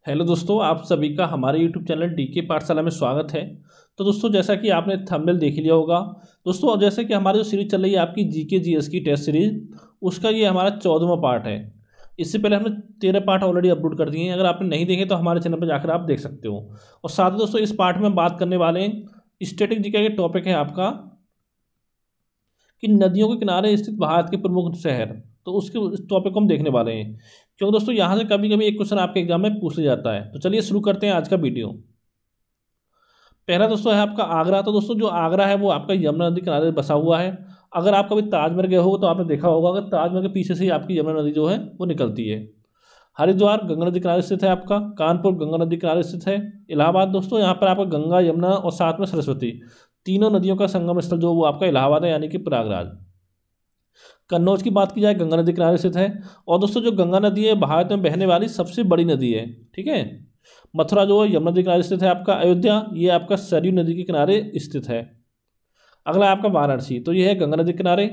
Hello दोस्तों, आप सभी का हमारे यूट्यूब चैनल डीके पाठशाला में स्वागत है। तो दोस्तों, जैसा कि आपने थंबनेल देख लिया होगा दोस्तों, और जैसे कि हमारी जो सीरीज चल रही है आपकी जीके जीएस की टेस्ट सीरीज, उसका ये हमारा 14वां पार्ट है। इससे पहले हमने 13 पार्ट ऑलरेडी अपलोड कर दिए हैं। अगर आपने नहीं देखे तो हमारे चैनल पर जाकर आप देख सकते हो। और साथ ही दोस्तों, इस पार्ट में हम बात करने वाले हैं स्टैटिक जीके के टॉपिक है आपका कि नदियों के किनारे स्थित भारत के प्रमुख शहर। तो उसके इस टॉपिक को हम देखने वाले हैं, क्योंकि दोस्तों यहाँ से कभी कभी एक क्वेश्चन आपके एग्जाम में पूछ लिया जाता है। तो चलिए शुरू करते हैं आज का वीडियो। पहला दोस्तों है आपका आगरा। तो दोस्तों, जो आगरा है वो आपका यमुना नदी किनारे बसा हुआ है। अगर आप कभी ताजमहल गए हो तो आपने देखा होगा, अगर ताजमहल के पीछे से ही आपकी यमुना नदी जो है वो निकलती है। हरिद्वार गंगा नदी किनारे स्थित है आपका। कानपुर गंगा नदी किनारे स्थित है। इलाहाबाद दोस्तों, यहाँ पर आपका गंगा, यमुना और साथ में सरस्वती, तीनों नदियों का संगम स्थल जो वो आपका इलाहाबाद है, यानी कि प्रयागराज। कन्नौज की बात की जाए, गंगा नदी किनारे स्थित है। और दोस्तों, जो गंगा नदी है भारत में बहने वाली सबसे बड़ी नदी है, ठीक है। मथुरा जो है यमुना नदी किनारे स्थित है आपका। अयोध्या ये आपका सरयू नदी के किनारे स्थित है। अगला है आपका वाराणसी, तो ये है गंगा नदी किनारे।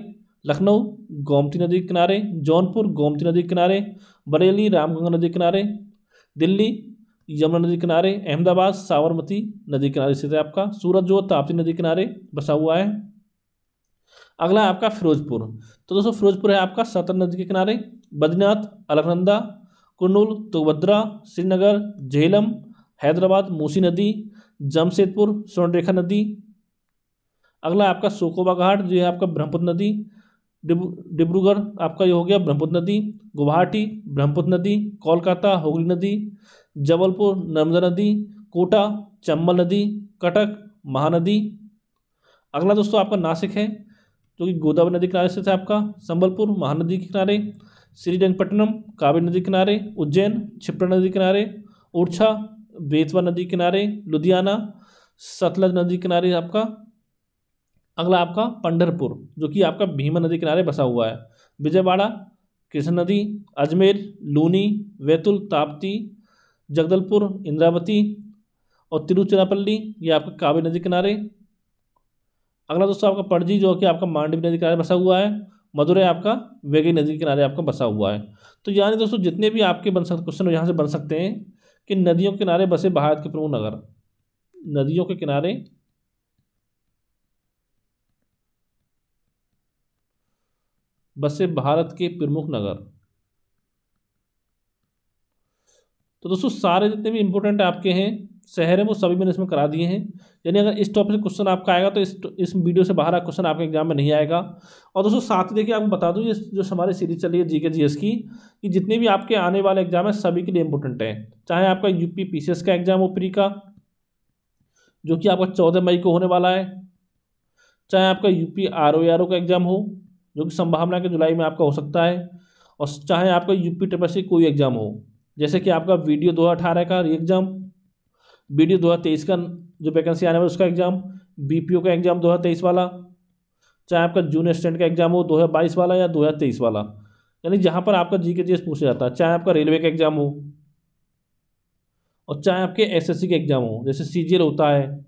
लखनऊ गोमती नदी के किनारे। जौनपुर गोमती नदी के किनारे। बरेली रामगंगा नदी किनारे। दिल्ली यमुना नदी किनारे। अहमदाबाद साबरमती नदी किनारे स्थित है आपका। सूरत जो ताप्ती नदी किनारे बसा हुआ है। अगला है आपका फिरोजपुर। तो दोस्तों, फिरोजपुर है आपका सतलज नदी के किनारे। बद्रीनाथ अलकनंदा कुर्नूल तुंगभद्रा श्रीनगर झेलम हैदराबाद मूसी नदी जमशेदपुर स्वर्णरेखा नदी। अगला आपका सोकोबा घाट, जो है आपका ब्रह्मपुत्र नदी। डिब्रूगढ़ आपका ये हो गया ब्रह्मपुत्र नदी। गुवाहाटी ब्रह्मपुत्र नदी। कोलकाता हुगली नदी। जबलपुर नर्मदा नदी। कोटा चंबल नदी। कटक महानदी। अगला दोस्तों आपका नासिक है, जो कि गोदावरी नदी किनारे स्थित है आपका। संबलपुर महानदी के किनारे। श्रीरंगपट्टनम कावेरी नदी किनारे। उज्जैन क्षिप्रा नदी किनारे। ओरछा बेतवा नदी किनारे। लुधियाना सतलज नदी किनारे आपका। अगला आपका पंढरपुर, जो कि आपका भीमा नदी किनारे बसा हुआ है। विजयवाड़ा कृष्ण नदी। अजमेर लूनी बैतुल ताप्ती जगदलपुर इंद्रावती और तिरुचिरापल्ली ये आपका कावेरी नदी किनारे। अगला दोस्तों आपका पणजी, जो कि आपका मांडवी नदी किनारे बसा हुआ है। मदुरै आपका वेगी नदी किनारे आपका बसा हुआ है। तो यानी दोस्तों, जितने भी आपके बन सकते क्वेश्चन यहाँ से बन सकते हैं कि नदियों के किनारे बसे भारत के प्रमुख नगर। नदियों के किनारे बसे भारत के प्रमुख नगर। तो दोस्तों, सारे जितने भी इंपॉर्टेंट आपके हैं शहर हैं वो सभी मैंने इसमें करा दिए हैं। यानी अगर इस टॉपिक से क्वेश्चन आपका आएगा तो इस वीडियो से बाहर क्वेश्चन आपके एग्जाम में नहीं आएगा। और दोस्तों, साथ ही देखिए आपको बता दूं, ये जो हमारी सीरीज चली है जीके जीएस की, कि जितने भी आपके आने वाले एग्जाम है सभी के लिए इंपॉर्टेंट है। चाहे आपका यूपी पीसीएस का एग्जाम हो प्री का, जो कि आपका 14 मई को होने वाला है। चाहे आपका यूपी आरओ का एग्जाम हो, जो कि संभावना के जुलाई में आपका हो सकता है। और चाहे आपका यूपी ट्रिपल कोई एग्जाम हो, जैसे कि आपका वीडियो 2018 का एग्जाम, वीडियो 2023 का जो वैकेंसी आने वाला उसका एग्जाम, बीपीओ का एग्जाम 2023 वाला, चाहे आपका जूनियर असिस्टेंट का एग्जाम हो 2022 वाला या 2023 वाला, यानी जहाँ पर आपका जीके जीएस पूछा जाता है। चाहे आपका रेलवे का एग्जाम हो और चाहे आपके एसएससी के एग्जाम हो, जैसे सीजीएल होता है,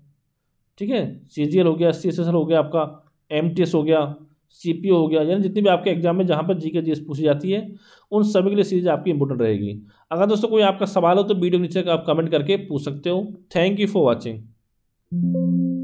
ठीक है, सीजीएल हो गया, सीएसएसएल हो गया, आपका एमटीएस हो गया, सीपीओ हो गया, यानी जितने भी आपके एग्जाम में जहाँ पर जीके जीएस पूछी जाती है उन सभी के लिए सीरीज आपकी इंपॉर्टेंट रहेगी। अगर दोस्तों कोई आपका सवाल हो तो वीडियो नीचे आप कमेंट करके पूछ सकते हो। Thank you for watching.